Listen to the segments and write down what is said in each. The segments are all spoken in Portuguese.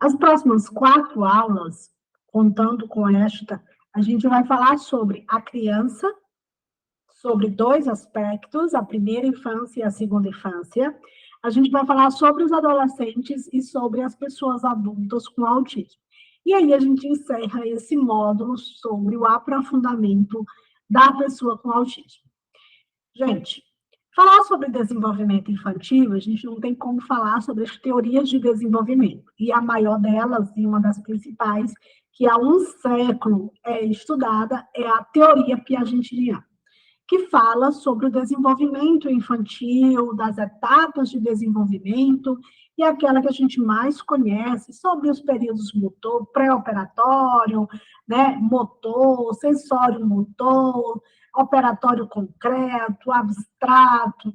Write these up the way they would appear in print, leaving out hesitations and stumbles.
As próximas 4 aulas, contando com esta, a gente vai falar sobre a criança, sobre 2 aspectos, a primeira infância e a segunda infância. A gente vai falar sobre os adolescentes e sobre as pessoas adultas com autismo. E aí a gente encerra esse módulo sobre o aprofundamento da pessoa com autismo. Gente, falar sobre desenvolvimento infantil, a gente não tem como falar sobre as teorias de desenvolvimento. E a maior delas, e uma das principais, que há um século é estudada, é a teoria piagetiana, que fala sobre o desenvolvimento infantil, das etapas de desenvolvimento, e aquela que a gente mais conhece, sobre os períodos motor, pré-operatório, né, motor, sensório motor, operatório concreto, abstrato.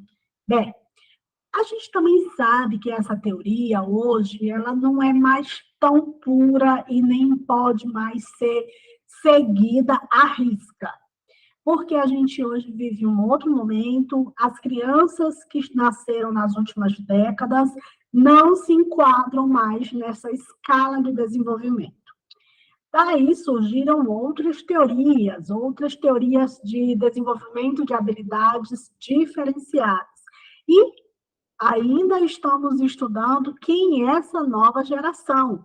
Bem, a gente também sabe que essa teoria, hoje, ela não é mais tão pura e nem pode mais ser seguida à risca, porque a gente hoje vive um outro momento, as crianças que nasceram nas últimas décadas não se enquadram mais nessa escala de desenvolvimento. Daí surgiram outras teorias de desenvolvimento de habilidades diferenciadas. E ainda estamos estudando quem é essa nova geração.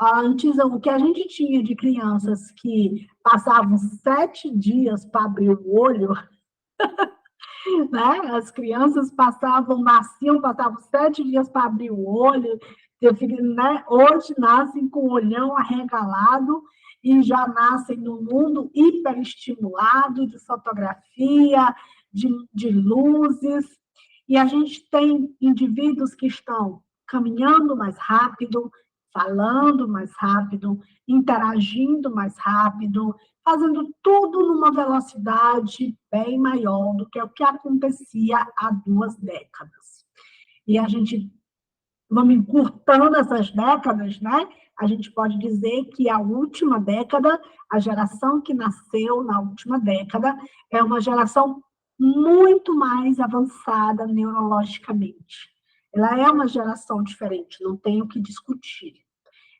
Antes, o que a gente tinha de crianças que passavam 7 dias para abrir o olho, né? As crianças passavam 7 dias para abrir o olho, né? Hoje nascem com o olhão arregalado e já nascem no mundo hiperestimulado de fotografia, de luzes, e a gente tem indivíduos que estão caminhando mais rápido, falando mais rápido, interagindo mais rápido, fazendo tudo numa velocidade bem maior do que o que acontecia há 2 décadas. E a gente, vamos encurtando essas décadas, né? A gente pode dizer que a última década, a geração que nasceu na última década, é uma geração muito mais avançada neurologicamente. Ela é uma geração diferente, não tem o que discutir.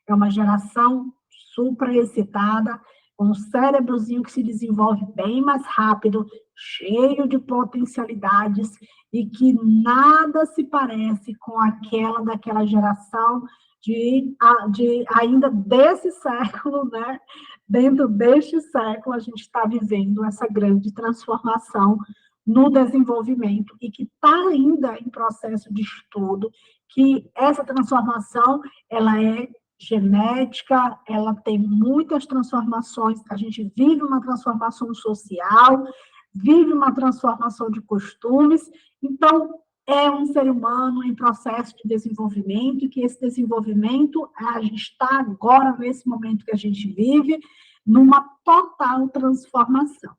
É uma geração supraexcitada, com um cérebrozinho que se desenvolve bem mais rápido, cheio de potencialidades, e que nada se parece com aquela daquela geração de ainda desse século, né? Dentro deste século, a gente está vivendo essa grande transformação no desenvolvimento e que está ainda em processo de estudo, que essa transformação ela é genética, ela tem muitas transformações, a gente vive uma transformação social, vive uma transformação de costumes, então é um ser humano em processo de desenvolvimento, e que esse desenvolvimento, a gente está agora, nesse momento que a gente vive, numa total transformação.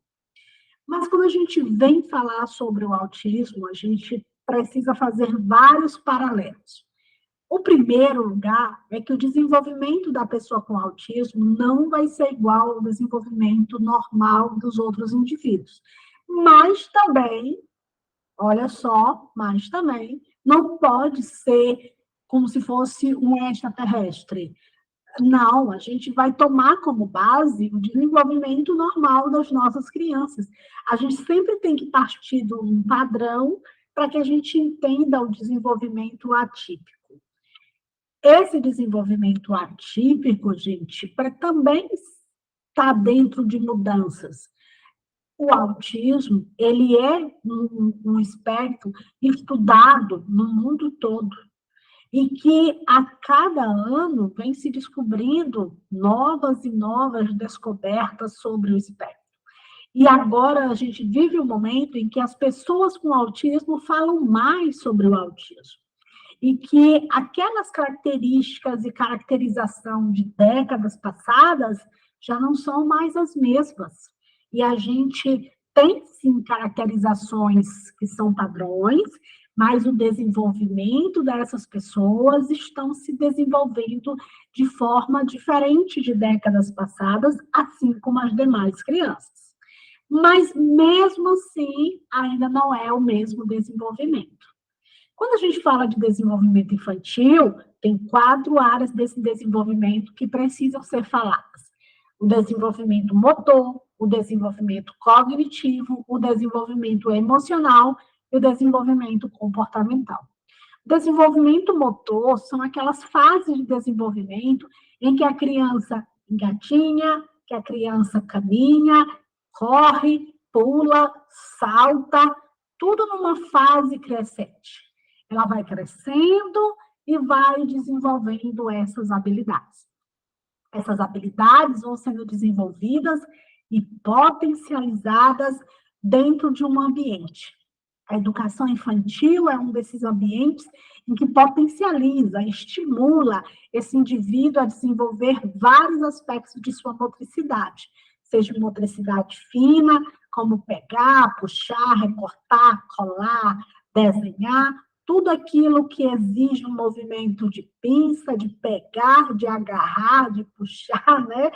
Mas quando a gente vem falar sobre o autismo, a gente precisa fazer vários paralelos. O primeiro lugar é que o desenvolvimento da pessoa com autismo não vai ser igual ao desenvolvimento normal dos outros indivíduos. Mas também, olha só, mas também não pode ser como se fosse um extraterrestre. Não, a gente vai tomar como base o desenvolvimento normal das nossas crianças. A gente sempre tem que partir de um padrão para que a gente entenda o desenvolvimento atípico. Esse desenvolvimento atípico, gente, também está dentro de mudanças. O autismo, ele é um espectro estudado no mundo todo, e que a cada ano vem se descobrindo novas e novas descobertas sobre o espectro. E agora a gente vive um momento em que as pessoas com autismo falam mais sobre o autismo, e que aquelas características e caracterização de décadas passadas já não são mais as mesmas. E a gente tem, sim, caracterizações que são padrões, mas o desenvolvimento dessas pessoas estão se desenvolvendo de forma diferente de décadas passadas, assim como as demais crianças. Mas, mesmo assim, ainda não é o mesmo desenvolvimento. Quando a gente fala de desenvolvimento infantil, tem 4 áreas desse desenvolvimento que precisam ser faladas: o desenvolvimento motor, o desenvolvimento cognitivo, o desenvolvimento emocional e o desenvolvimento comportamental. O desenvolvimento motor são aquelas fases de desenvolvimento em que a criança engatinha, que a criança caminha, corre, pula, salta, tudo numa fase crescente. Ela vai crescendo e vai desenvolvendo essas habilidades. Essas habilidades vão sendo desenvolvidas e potencializadas dentro de um ambiente. A educação infantil é um desses ambientes em que potencializa, estimula esse indivíduo a desenvolver vários aspectos de sua motricidade, seja motricidade fina, como pegar, puxar, recortar, colar, desenhar, tudo aquilo que exige um movimento de pinça, de pegar, de agarrar, de puxar, né?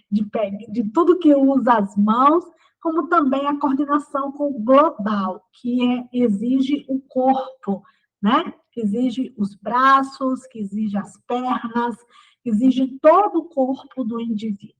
de tudo que usa as mãos, como também a coordenação com o global, que exige o corpo, né? Que exige os braços, que exige as pernas, que exige todo o corpo do indivíduo.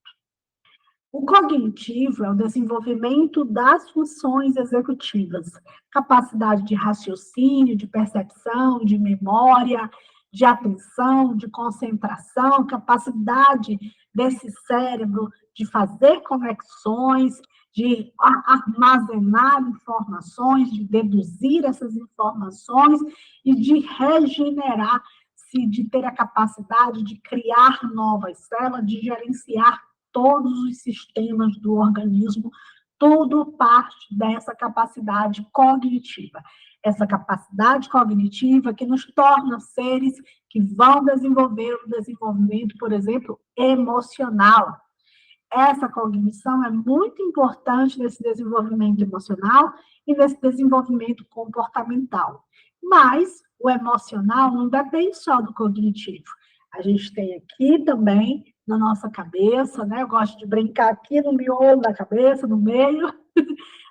O cognitivo é o desenvolvimento das funções executivas, capacidade de raciocínio, de percepção, de memória, de atenção, de concentração, capacidade desse cérebro de fazer conexões, de armazenar informações, de deduzir essas informações e de regenerar-se, de ter a capacidade de criar novas células, de gerenciar todos os sistemas do organismo, tudo parte dessa capacidade cognitiva. Essa capacidade cognitiva que nos torna seres que vão desenvolver o desenvolvimento, por exemplo, emocional. Essa cognição é muito importante nesse desenvolvimento emocional e nesse desenvolvimento comportamental. Mas o emocional não depende só do cognitivo. A gente tem aqui também, na nossa cabeça, né? Eu gosto de brincar aqui no miolo da cabeça, no meio.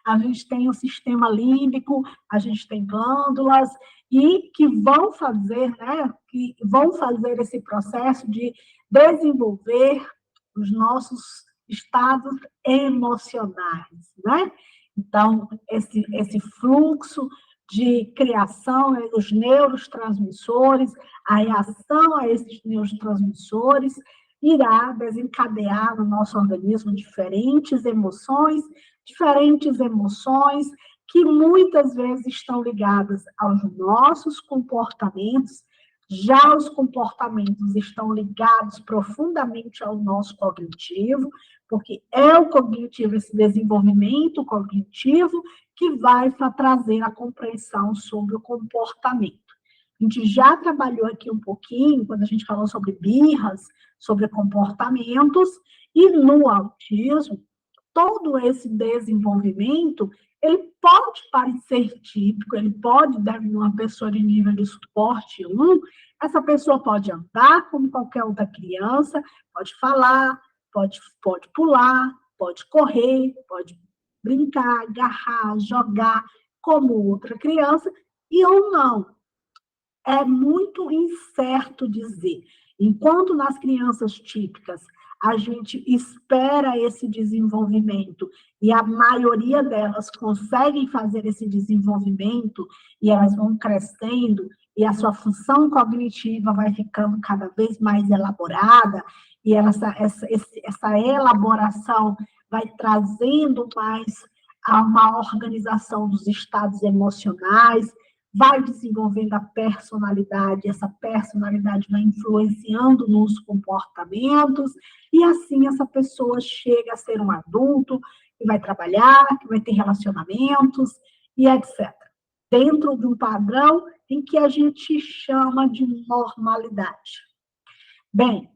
A gente tem o sistema límbico, a gente tem glândulas, e que vão fazer, né? Que vão fazer esse processo de desenvolver os nossos estados emocionais, né? Então, esse fluxo de criação dos neurotransmissores, a reação a esses neurotransmissores irá desencadear no nosso organismo diferentes emoções que muitas vezes estão ligadas aos nossos comportamentos. Já os comportamentos estão ligados profundamente ao nosso cognitivo, porque é o cognitivo, esse desenvolvimento cognitivo, que vai trazer a compreensão sobre o comportamento. A gente já trabalhou aqui um pouquinho, quando a gente falou sobre birras, sobre comportamentos, e no autismo, todo esse desenvolvimento, ele pode parecer típico, ele pode dar uma pessoa de nível de suporte 1, essa pessoa pode andar como qualquer outra criança, pode falar, pode pular, pode correr, pode brincar, agarrar, jogar como outra criança, e ou não. É muito incerto dizer. Enquanto nas crianças típicas a gente espera esse desenvolvimento e a maioria delas conseguem fazer esse desenvolvimento e elas vão crescendo e a sua função cognitiva vai ficando cada vez mais elaborada e essa elaboração vai trazendo mais a uma organização dos estados emocionais, vai desenvolvendo a personalidade, essa personalidade vai influenciando nos comportamentos, e assim essa pessoa chega a ser um adulto, que vai trabalhar, que vai ter relacionamentos, e etc. Dentro de um padrão em que a gente chama de normalidade. Bem,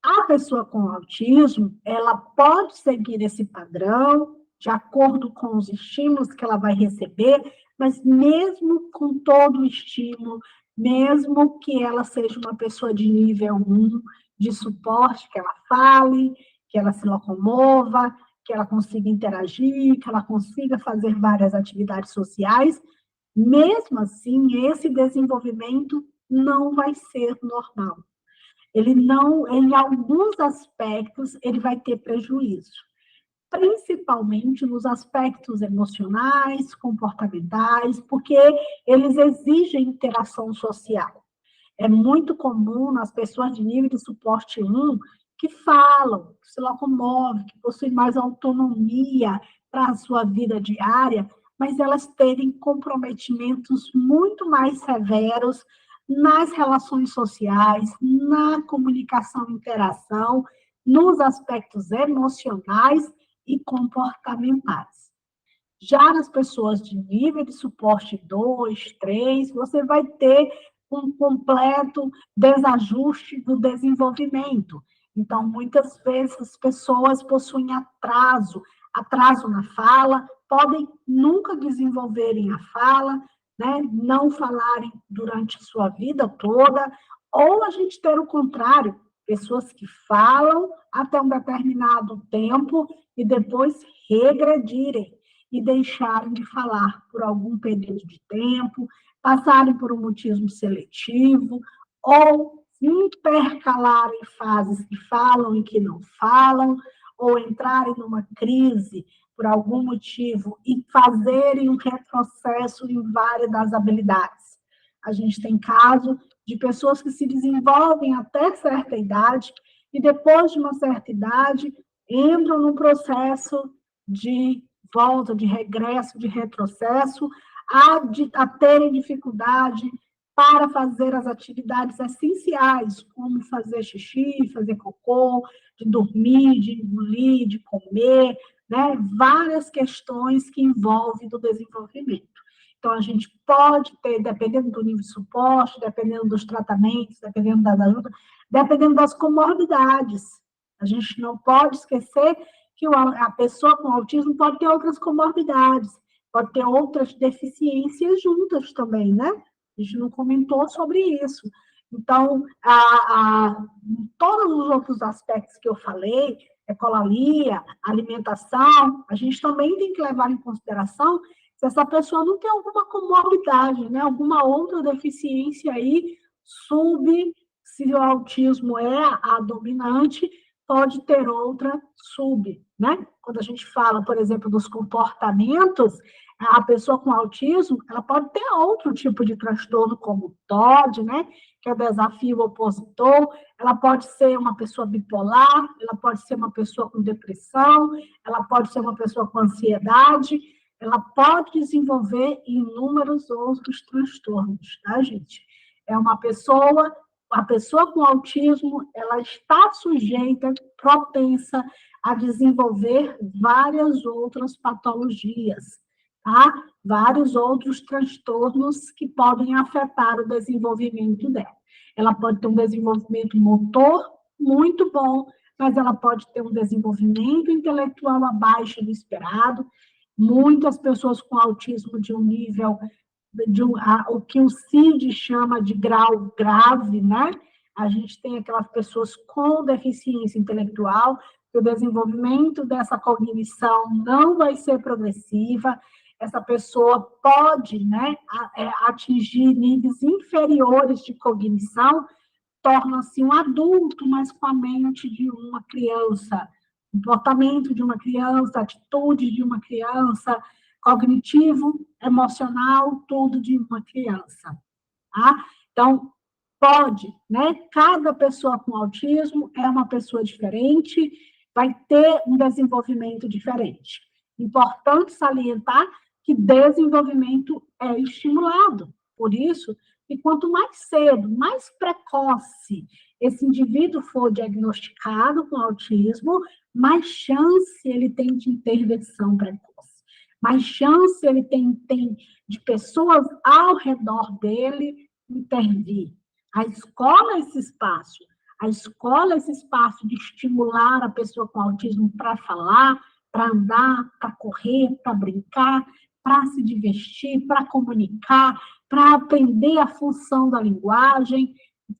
a pessoa com autismo, ela pode seguir esse padrão, de acordo com os estímulos que ela vai receber, mas mesmo com todo o estímulo, mesmo que ela seja uma pessoa de nível 1, de suporte, que ela fale, que ela se locomova, que ela consiga interagir, que ela consiga fazer várias atividades sociais, Mesmo assim, esse desenvolvimento não vai ser normal. Ele não, em alguns aspectos, ele vai ter prejuízo, principalmente nos aspectos emocionais, comportamentais, porque eles exigem interação social. É muito comum nas pessoas de nível de suporte 1 que falam, que se locomovem, que possuem mais autonomia para a sua vida diária, mas elas terem comprometimentos muito mais severos nas relações sociais, na comunicação e interação, nos aspectos emocionais e comportamentais. Já nas pessoas de nível de suporte 2, 3, você vai ter um completo desajuste do desenvolvimento. Então, muitas vezes as pessoas possuem atraso na fala, podem nunca desenvolverem a fala, né? Não falarem durante a sua vida toda, ou a gente ter o contrário, pessoas que falam até um determinado tempo e depois regredirem e deixarem de falar por algum período de tempo, passarem por um mutismo seletivo, ou intercalarem fases que falam e que não falam, ou entrarem numa crise por algum motivo e fazerem um retrocesso em várias das habilidades. A gente tem caso de pessoas que se desenvolvem até certa idade e depois de uma certa idade entram num processo de volta, de regresso, de retrocesso, a terem dificuldade para fazer as atividades essenciais, como fazer xixi, fazer cocô, de dormir, de engolir, de comer, né? Várias questões que envolvem do desenvolvimento. Então, a gente pode ter, dependendo do nível de suporte, dependendo dos tratamentos, dependendo das ajudas, dependendo das comorbidades. A gente não pode esquecer que a pessoa com autismo pode ter outras comorbidades, pode ter outras deficiências juntas também, né? A gente não comentou sobre isso. Então, todos os outros aspectos que eu falei, ecolalia, alimentação, a gente também tem que levar em consideração se essa pessoa não tem alguma comorbidade, né? Alguma outra deficiência aí, se o autismo é a dominante, pode ter outra né? Quando a gente fala, por exemplo, dos comportamentos, a pessoa com autismo, ela pode ter outro tipo de transtorno, como o TOD, né? Que é o desafio opositor, ela pode ser uma pessoa bipolar, ela pode ser uma pessoa com depressão, ela pode ser uma pessoa com ansiedade, ela pode desenvolver inúmeros outros transtornos, tá, gente? A pessoa com autismo, ela está sujeita, propensa a desenvolver várias outras patologias, tá? Vários outros transtornos que podem afetar o desenvolvimento dela. Ela pode ter um desenvolvimento motor muito bom, mas ela pode ter um desenvolvimento intelectual abaixo do esperado. Muitas pessoas com autismo de um nível o que o CID chama de grau grave, né? A gente tem aquelas pessoas com deficiência intelectual, que o desenvolvimento dessa cognição não vai ser progressiva, essa pessoa pode, né, atingir níveis inferiores de cognição, torna-se um adulto, mas com a mente de uma criança, comportamento de uma criança, atitude de uma criança, cognitivo, emocional, tudo de uma criança. Tá? Então, pode, né? Cada pessoa com autismo é uma pessoa diferente, vai ter um desenvolvimento diferente. Importante salientar que desenvolvimento é estimulado. Por isso, que quanto mais cedo, mais precoce esse indivíduo for diagnosticado com autismo, mais chance ele tem de intervenção precoce, mais chance ele tem de pessoas ao redor dele intervir. A escola é esse espaço. A escola é esse espaço de estimular a pessoa com autismo para falar, para andar, para correr, para brincar, para se divertir, para comunicar, para aprender a função da linguagem,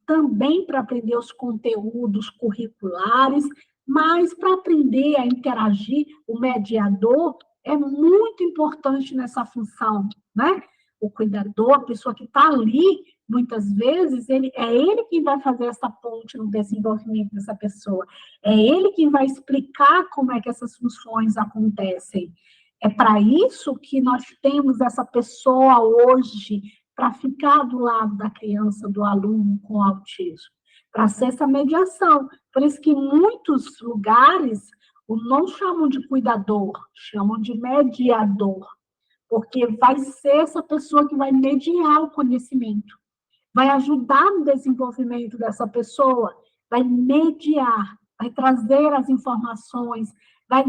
também para aprender os conteúdos curriculares, mas para aprender a interagir, o mediador é muito importante nessa função, né? o cuidador, a pessoa que está ali, muitas vezes, é ele quem vai fazer essa ponte no desenvolvimento dessa pessoa. É ele quem vai explicar como é que essas funções acontecem. É para isso que nós temos essa pessoa hoje, para ficar do lado da criança, do aluno com autismo, para ser essa mediação. Por isso que em muitos lugares não chamam de cuidador, chamam de mediador, porque vai ser essa pessoa que vai mediar o conhecimento, vai ajudar no desenvolvimento dessa pessoa, vai mediar, vai trazer as informações, vai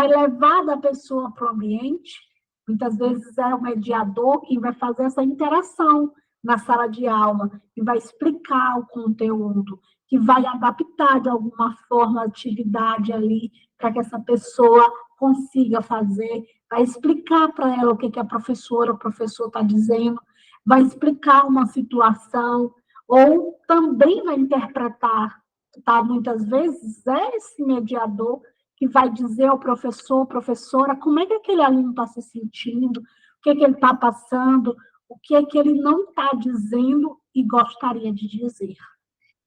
levar da pessoa para o ambiente. Muitas vezes é o mediador quem vai fazer essa interação na sala de aula, que vai explicar o conteúdo, que vai adaptar de alguma forma a atividade ali, para que essa pessoa consiga fazer, vai explicar para ela o que a professora, o professor está dizendo, vai explicar uma situação, ou também vai interpretar, tá? Muitas vezes é esse mediador que vai dizer ao professor, professora, como é que aquele aluno está se sentindo, o que ele está passando, o que é que ele não está dizendo e gostaria de dizer.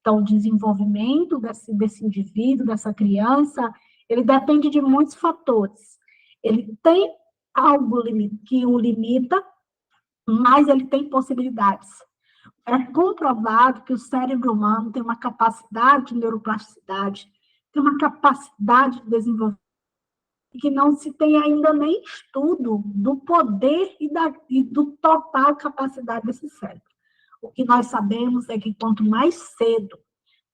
Então, o desenvolvimento desse indivíduo, dessa criança, ele depende de muitos fatores. Ele tem algo que o limita, mas ele tem possibilidades. É comprovado que o cérebro humano tem uma capacidade de neuroplasticidade, tem uma capacidade de desenvolvimento que não se tem ainda nem estudo do poder e do total capacidade desse cérebro. O que nós sabemos é que quanto mais cedo,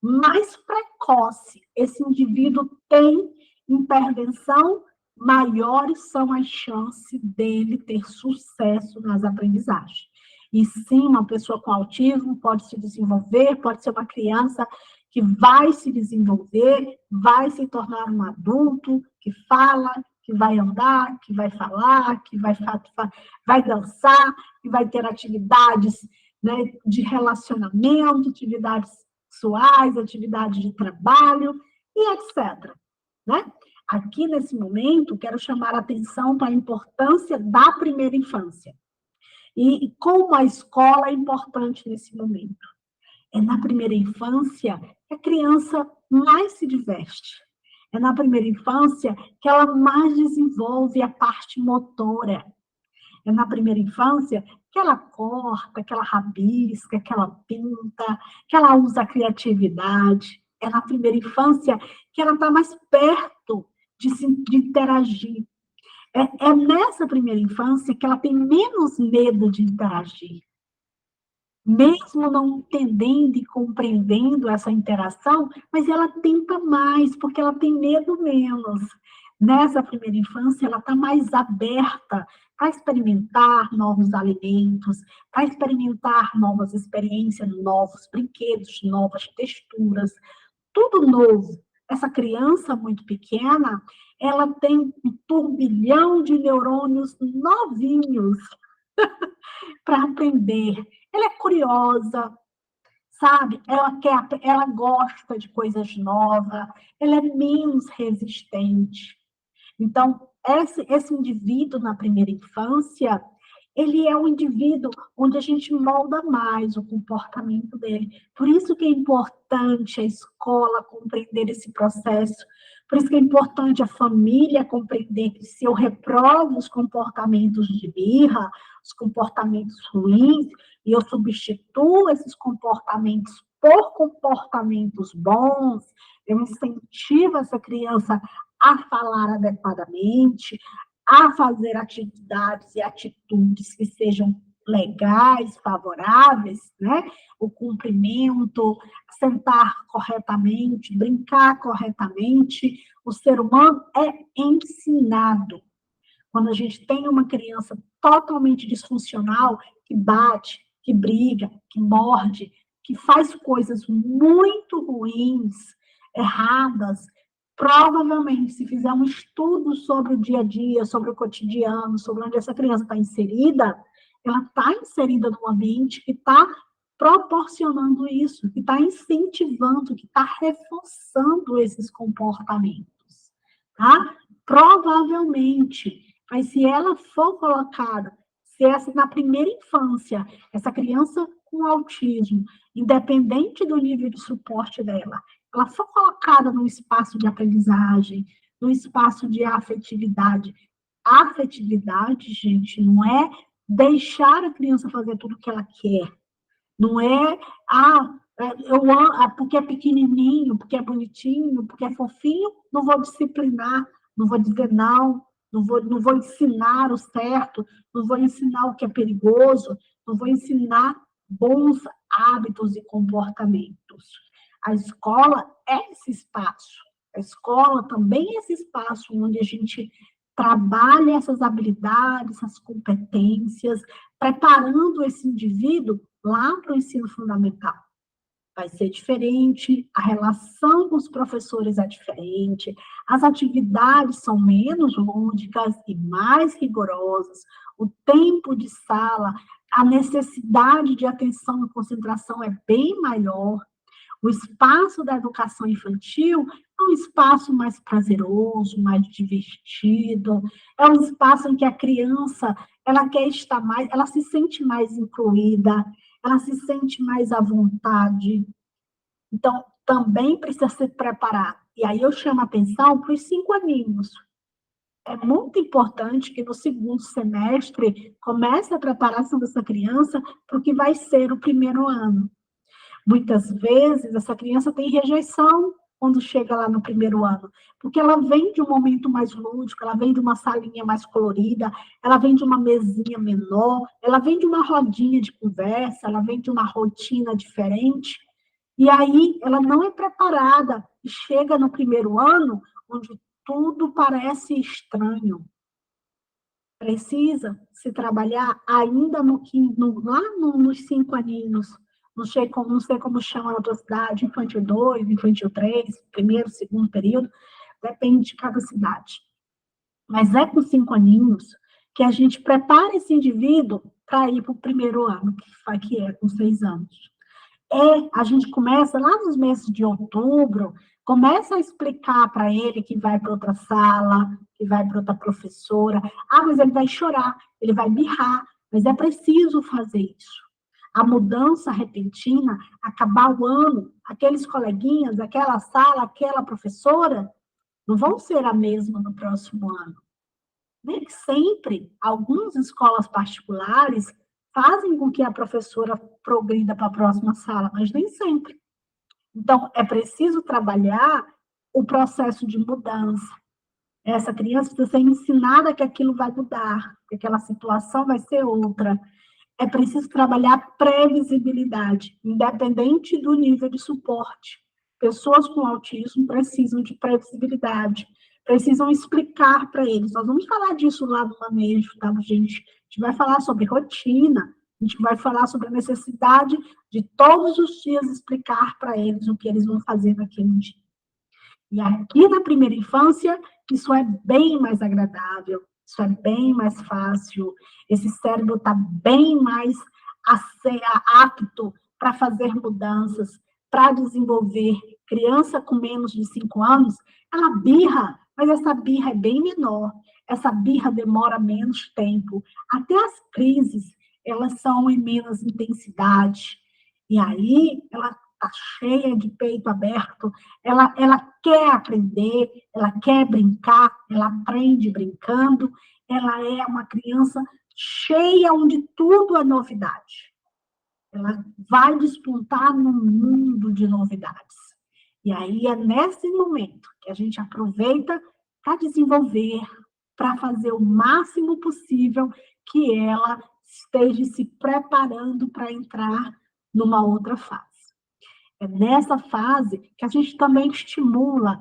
mais precoce esse indivíduo tem intervenção, maiores são as chances dele ter sucesso nas aprendizagens. E sim, uma pessoa com autismo pode se desenvolver, pode ser uma criança que vai se desenvolver, vai se tornar um adulto, que fala, que vai andar, que vai falar, que vai dançar, que vai ter atividades, né, de relacionamento, atividades sexuais, atividades de trabalho, e etc. Né? Aqui, nesse momento, quero chamar a atenção para a importância da primeira infância. E como a escola é importante nesse momento. É na primeira infância que a criança mais se diverte. É na primeira infância que ela mais desenvolve a parte motora. É na primeira infância que ela corta, que ela rabisca, que ela pinta, que ela usa a criatividade. É na primeira infância que ela está mais perto de interagir. É nessa primeira infância que ela tem menos medo de interagir. Mesmo não entendendo e compreendendo essa interação, mas ela tenta mais, porque ela tem medo menos. Nessa primeira infância, ela está mais aberta para experimentar novos alimentos, para experimentar novas experiências, novos brinquedos, novas texturas, tudo novo. Essa criança muito pequena, ela tem um turbilhão de neurônios novinhos para aprender. Ela é curiosa, sabe? Ela gosta de coisas novas, ela é menos resistente. Então, esse indivíduo na primeira infância, ele é um indivíduo onde a gente molda mais o comportamento dele. Por isso que é importante a escola compreender esse processo, por isso que é importante a família compreender que se eu reprovo os comportamentos de birra, os comportamentos ruins, e eu substituo esses comportamentos por comportamentos bons, eu incentivo essa criança a falar adequadamente, a fazer atividades e atitudes que sejam legais, favoráveis, né? O cumprimento, sentar corretamente, brincar corretamente. O ser humano é ensinado. Quando a gente tem uma criança totalmente disfuncional, que bate, que briga, que morde, que faz coisas muito ruins, erradas, provavelmente, se fizer um estudo sobre o dia a dia, sobre o cotidiano, sobre onde essa criança está inserida, ela está inserida num ambiente que está proporcionando isso, que está incentivando, que está reforçando esses comportamentos, tá? Provavelmente, mas se ela for colocada se essa, na primeira infância, essa criança com autismo, independente do nível de suporte dela, ela for colocada num espaço de aprendizagem, num espaço de afetividade. Afetividade, gente, não é deixar a criança fazer tudo o que ela quer. Não é, eu amo, porque é pequenininho, porque é bonitinho, porque é fofinho, não vou disciplinar, não vou dizer não vou ensinar o certo, não vou ensinar o que é perigoso, não vou ensinar bons hábitos e comportamentos. A escola é esse espaço. A escola também é esse espaço onde a gente trabalha essas habilidades, essas competências, preparando esse indivíduo lá para o ensino fundamental. Vai ser diferente, a relação com os professores é diferente, as atividades são menos lúdicas e mais rigorosas, o tempo de sala, a necessidade de atenção e concentração é bem maior. O espaço da educação infantil é um espaço mais prazeroso, mais divertido, é um espaço em que a criança ela quer estar mais, ela se sente mais incluída, ela se sente mais à vontade. Então, também precisa ser preparado. E aí eu chamo a atenção para os 5 aninhos. É muito importante que no segundo semestre comece a preparação dessa criança para o que vai ser o primeiro ano. Muitas vezes, essa criança tem rejeição quando chega lá no primeiro ano, porque ela vem de um momento mais lúdico, ela vem de uma salinha mais colorida, ela vem de uma mesinha menor, ela vem de uma rodinha de conversa, ela vem de uma rotina diferente, e aí ela não é preparada e chega no primeiro ano, onde tudo parece estranho. Precisa se trabalhar ainda lá nos 5 aninhos, não sei como chama na tua cidade, infantil 2, infantil 3, primeiro, segundo período, depende de cada cidade. Mas é com 5 aninhos que a gente prepara esse indivíduo para ir para o primeiro ano, que é com 6 anos. A gente começa lá nos meses de outubro, começa a explicar para ele que vai para outra sala, que vai para outra professora. Mas ele vai chorar, ele vai birrar, mas é preciso fazer isso. A mudança repentina, acabar o ano, aqueles coleguinhas, aquela sala, aquela professora, não vão ser a mesma no próximo ano. Nem sempre, algumas escolas particulares fazem com que a professora progrida para a próxima sala, mas nem sempre. Então, é preciso trabalhar o processo de mudança. Essa criança precisa ser ensinada que aquilo vai mudar, que aquela situação vai ser outra. É preciso trabalhar previsibilidade, independente do nível de suporte. Pessoas com autismo precisam de previsibilidade, precisam explicar para eles. Nós vamos falar disso lá no manejo, tá, gente? A gente vai falar sobre rotina, a gente vai falar sobre a necessidade de todos os dias explicar para eles o que eles vão fazer naquele dia. E aqui na primeira infância, isso é bem mais agradável, isso é bem mais fácil, esse cérebro está bem mais apto para fazer mudanças, para desenvolver. Criança com menos de 5 anos, ela birra, mas essa birra é bem menor, essa birra demora menos tempo. Até as crises, elas são em menos intensidade. E aí, ela está cheia de peito aberto, ela quer aprender, ela quer brincar, ela aprende brincando, ela é uma criança cheia onde tudo é novidade. Ela vai despontar num mundo de novidades. E aí é nesse momento que a gente aproveita para desenvolver, para fazer o máximo possível que ela esteja se preparando para entrar numa outra fase. É nessa fase que a gente também estimula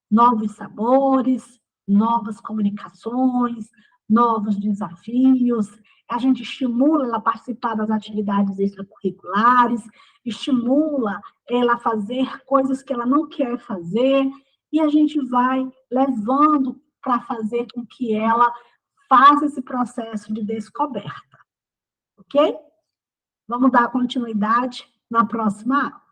novos sabores, novas comunicações, novos desafios. A gente estimula ela a participar das atividades extracurriculares, estimula ela a fazer coisas que ela não quer fazer, e a gente vai levando para fazer com que ela faça esse processo de descoberta. Ok? Vamos dar continuidade na próxima aula.